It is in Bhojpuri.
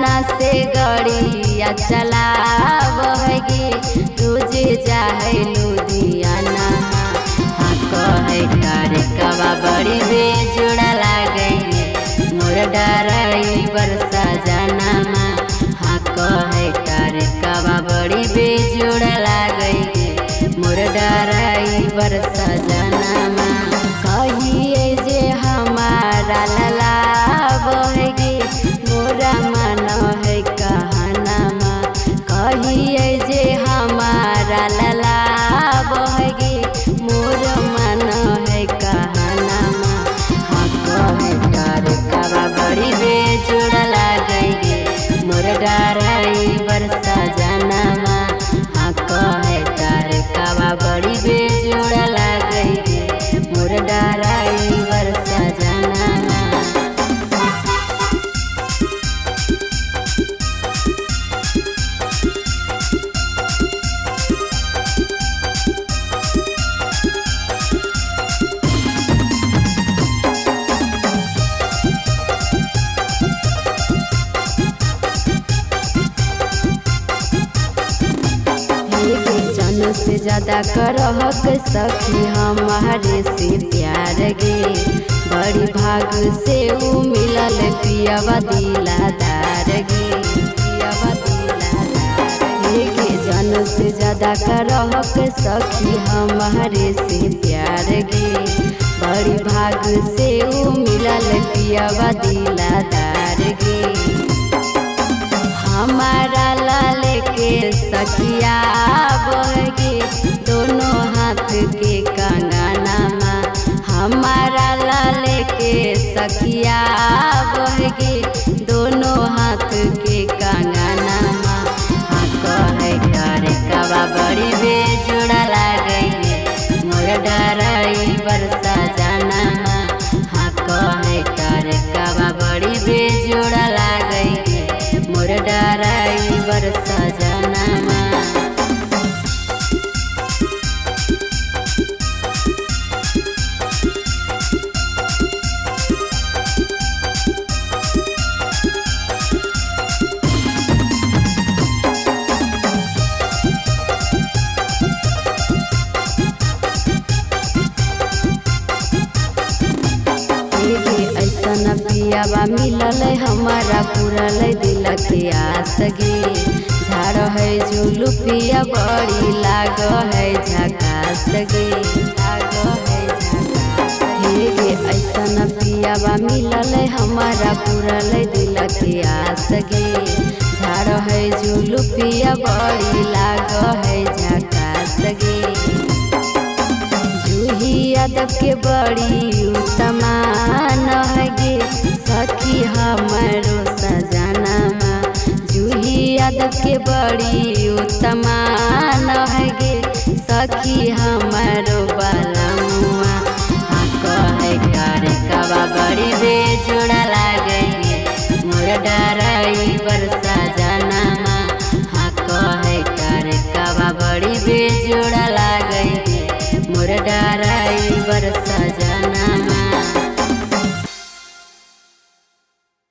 पटना से गड़िया चलावगी रोज जाए लुधियाना। हाँ कहे करे कवा बड़ी बेजोड़ा लागे मोर ड्राइवर सजनमा। हाँ कहे करे कवा बड़ी बेजोड़ा लागे मोर ड्राइवर सजनमा। कहिए जे हमारा लला बहेगी मोरा मन है कहनमा। कहिए जे हमारा लला बहेगी मोर मन है कहनमा। हाँ कहे करे कवा बड़ी बेजोड़ा लागेगी मोर ड्राइवर सजनमा। हाँ कहे करे कवा बड़ी बेजोड़ा लागेगी मोर ड्राइवर सजनमा। जन से ज्यादा करहक सखी हमारे से प्यार गे। बड़ी भाग से ऊ मिलल पियवा दिलादार गे। पियवा दिलादार गे जन से ज्यादा करहक सखी हमारे से प्यार गे। बड़ी भाग से ऊ मिलल पियवा दिलादार गे। हमारा लाल के सखिया बहेगी दोनों हाथ के कंगनमा। हमारा लाल के सखिया बहेगी दोनों हाथ के कंगनमा। हाँ कहे करे कवा बड़ी बेजोड़ा लागेगी मोर ड्राइवर सजनमा। हाँ कहे करे कवा बड़ी बेजोड़ा लागेगी मोर ड्राइवर सजनमा। ऐसा पियावा मिलल हमारा पूरल दिल के आस गे। झाड़ है झूलू पिया बड़ी लाग है झकास गे। लाग है झकास गे ऐसा पियावा मिलल हमारा पूरल दिल के आस गे। झाड़ है झूलू पिया बड़ी लाग है झकास गे। जूही यादव के बड़ी उत्तमान गे सखी हमारो सजनमा। जूही यादव के बड़ी उत्तमान गे सखी हमारो बलमुआ। हाँ कहे करे कवा बड़ी बेजोड़ा लागेगी मोर ड्राइवर सजनमा। हाँ कहे करे कवा बड़ी बेजोड़ा लागेगी मोर